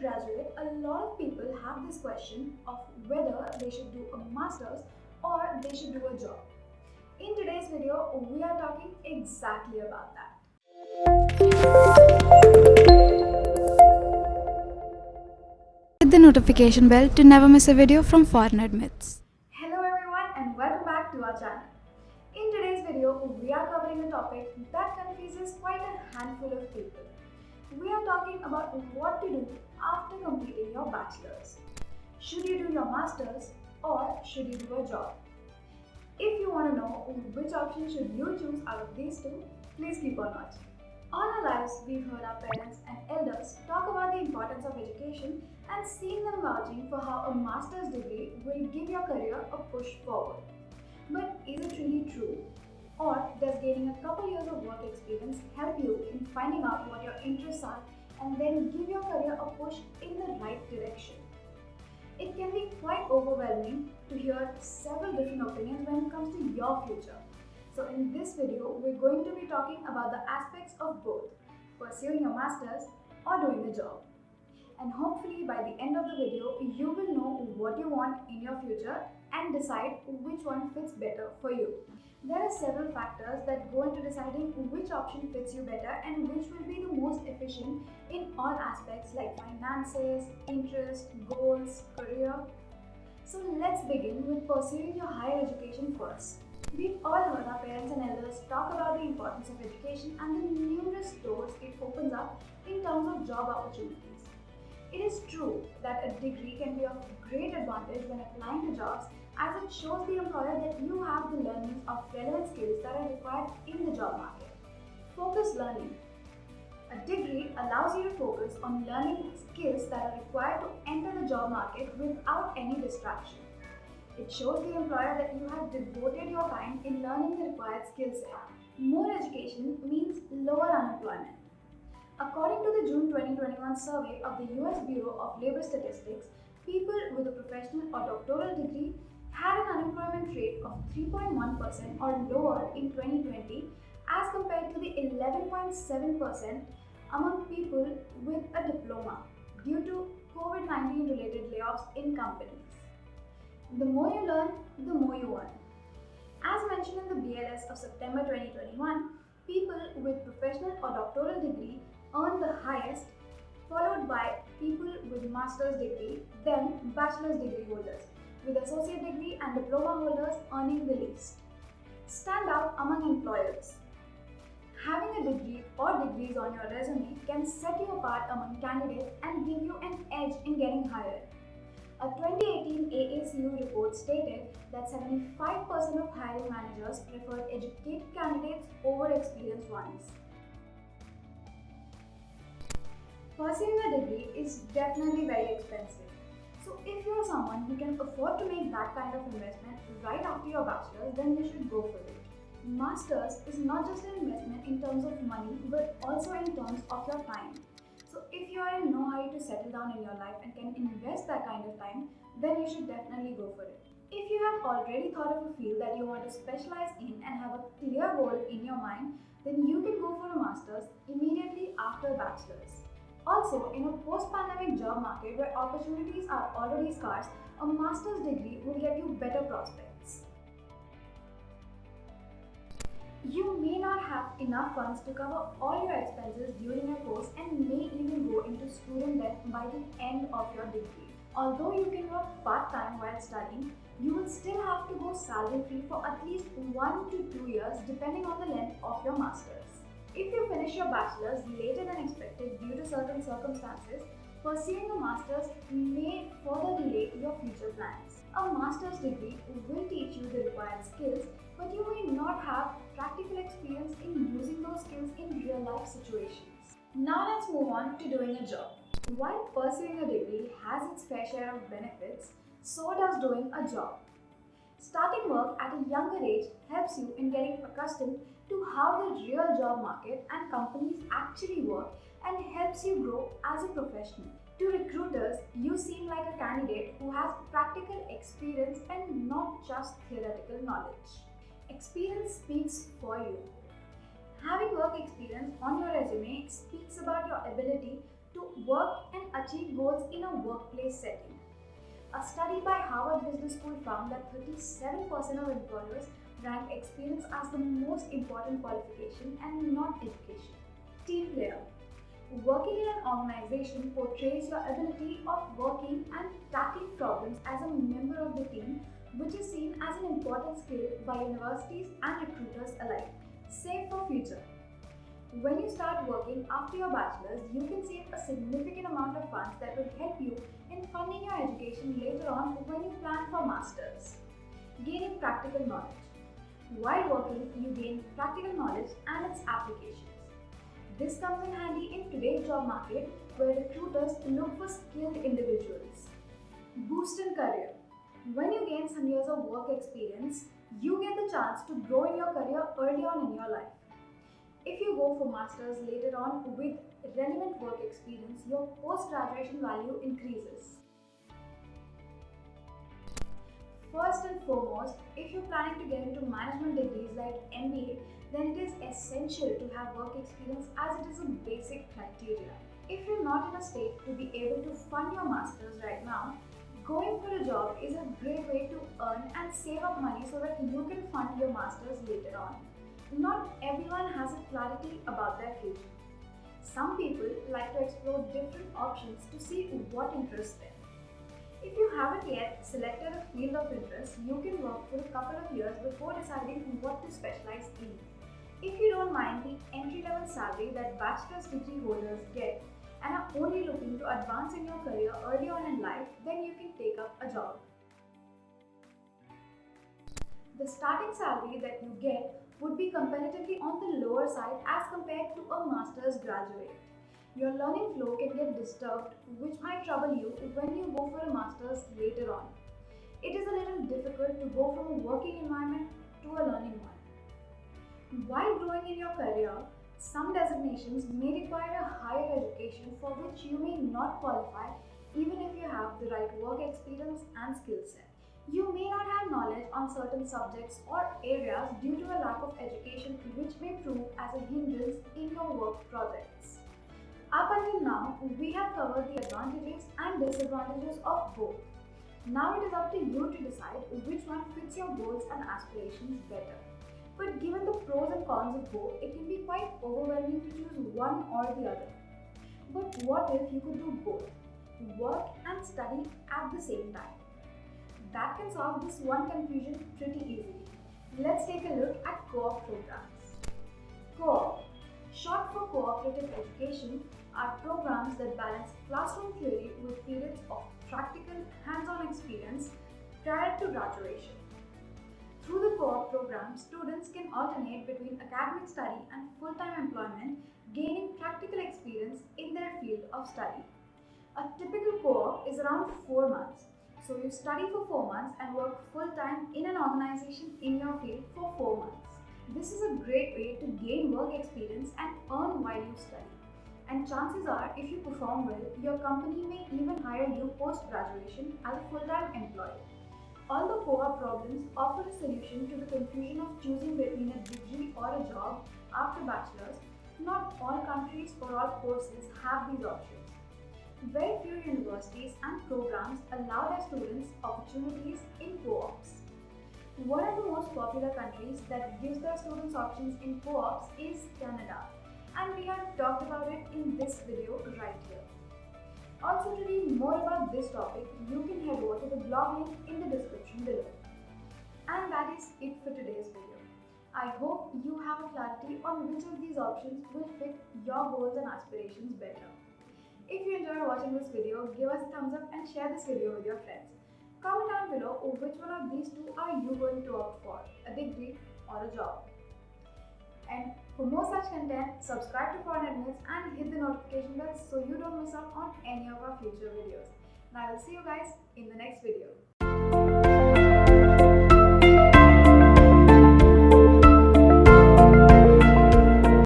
graduate, a lot of people have this question of whether they should do a master's or they should do a job. In today's video, we are talking exactly about that. Hit the notification bell to never miss a video from Foreign Myths. Hello everyone and welcome back to our channel. In today's video, we are covering a topic that confuses quite a handful of people. We are talking about what to do after completing your bachelor's. Should you do your master's or should you do a job? If you want to know which option should you choose out of these two, please keep on watching. All our lives, we've heard our parents and elders talk about the importance of education and seen them vouching for how a master's degree will give your career a push forward. But is it really true? Or does gaining a couple years of work experience help you in finding out what your interests are and then give your career a push in the right direction? It can be quite overwhelming to hear several different opinions when it comes to your future. So in this video, we're going to be talking about the aspects of both, pursuing your master's or doing a job. And hopefully by the end of the video, you will know what you want in your future and decide which one fits better for you. There are several factors that go into deciding which option fits you better and which will be the most efficient in all aspects like finances, interest, goals, career. So let's begin with pursuing your higher education first. We've all heard our parents and elders talk about the importance of education and the numerous doors it opens up in terms of job opportunities. It is true that a degree can be of great advantage when applying to jobs, as it shows the employer that you have the learnings of relevant skills that are required in the job market. Focused learning. A degree allows you to focus on learning skills that are required to enter the job market without any distraction. It shows the employer that you have devoted your time in learning the required skill set. More education means lower unemployment. According to the June 2021 survey of the US Bureau of Labor Statistics, people with a professional or doctoral degree had an unemployment rate of 3.1% or lower in 2020 as compared to the 11.7% among people with a diploma due to COVID-19 related layoffs in companies. The more you learn, the more you earn. As mentioned in the BLS of September 2021, people with professional or doctoral degree earn the highest, followed by people with master's degree, then bachelor's degree holders, with associate degree and diploma holders earning the least. Stand out among employers. Having a degree or degrees on your resume can set you apart among candidates and give you an edge in getting hired. A 2018 AACU report stated that 75% of hiring managers preferred educated candidates over experienced ones. Pursuing a degree is definitely very expensive. So if you're someone who can afford to make that kind of investment right after your bachelor's, then you should go for it. Master's is not just an investment in terms of money, but also in terms of your time. So if you are in no hurry to settle down in your life and can invest that kind of time, then you should definitely go for it. If you have already thought of a field that you want to specialize in and have a clear goal in your mind, then you can go for a master's immediately after bachelor's. Also, in a post-pandemic job market where opportunities are already scarce, a master's degree will get you better prospects. You may not have enough funds to cover all your expenses during your course and may even go into student debt by the end of your degree. Although you can work part-time while studying, you will still have to go salary-free for at least 1 to 2 years depending on the length of your master's. If you finish your bachelor's later than expected due to certain circumstances, pursuing a master's may further delay your future plans. A master's degree will teach you the required skills, but you may not have practical experience in using those skills in real-life situations. Now let's move on to doing a job. While pursuing a degree has its fair share of benefits, so does doing a job. Starting work at a younger age helps you in getting accustomed to how the real job market and companies actually work and helps you grow as a professional. To recruiters, you seem like a candidate who has practical experience and not just theoretical knowledge. Experience speaks for you. Having work experience on your resume speaks about your ability to work and achieve goals in a workplace setting. A study by Harvard Business School found that 37% of employers rank experience as the most important qualification and not education. Team player. Working in an organization portrays your ability of working and tackling problems as a member of the team, which is seen as an important skill by universities and recruiters alike. Save for future. When you start working after your bachelor's, you can save a significant amount of funds that will help you in funding your education later on when you plan for masters. Gaining practical knowledge. While working, you gain practical knowledge and its applications. This comes in handy in today's job market where recruiters look for skilled individuals. Boost in career. When you gain some years of work experience, you get the chance to grow in your career early on in your life. If you go for masters later on with relevant work experience, your post-graduation value increases. First and foremost, if you're planning to get into management degrees like MBA, then it is essential to have work experience as it is a basic criteria. If you're not in a state to be able to fund your masters right now, going for a job is a great way to earn and save up money so that you can fund your masters later on. Not everyone has a clarity about their future. Some people like to explore different options to see what interests them. If you haven't yet selected a field of interest, you can work for a couple of years before deciding what to specialize in. If you don't mind the entry-level salary that bachelor's degree holders get and are only looking to advance in your career early on in life, then you can take up a job. The starting salary that you get would be comparatively on the lower side as compared to a master's graduate. Your learning flow can get disturbed, which might trouble you when you go for a master's later on. It is a little difficult to go from a working environment to a learning one. While growing in your career, some designations may require a higher education for which you may not qualify even if you have the right work experience and skill set. You may not have knowledge on certain subjects or areas due to a lack of education, which may prove as a hindrance in your work projects. Up until now, we have covered the advantages and disadvantages of both. Now it is up to you to decide which one fits your goals and aspirations better. But given the pros and cons of both, it can be quite overwhelming to choose one or the other. But what if you could do both? Work and study at the same time. That can solve this one confusion pretty easily. Let's take a look at co-op programs. Co-op, short for cooperative education, are programs that balance classroom theory with periods of practical hands-on experience prior to graduation. Through the co-op program, students can alternate between academic study and full-time employment, gaining practical experience in their field of study. A typical co-op is around 4 months. So you study for 4 months and work full-time in an organization in your field for 4 months. This is a great way to gain work experience and earn while you study. And chances are, if you perform well, your company may even hire you post-graduation as a full-time employee. Although co-op programs offer a solution to the confusion of choosing between a degree or a job after bachelor's, not all countries or all courses have these options. Very few universities and programs allow their students opportunities in co-ops. One of the most popular countries that gives their students options in co-ops is Canada, and we have talked about it in this video right here. Also, to read more about this topic, you can head over to the blog link in the description below. And that is it for today's video. I hope you have a clarity on which of these options will fit your goals and aspirations better. If you enjoy watching this video, give us a thumbs up and share this video with your friends. Comment down below which one of these two are you going to opt for, a degree or a job. And for more such content, subscribe to Foreign Admits and hit the notification bell so you don't miss out on any of our future videos. And I will see you guys in the next video.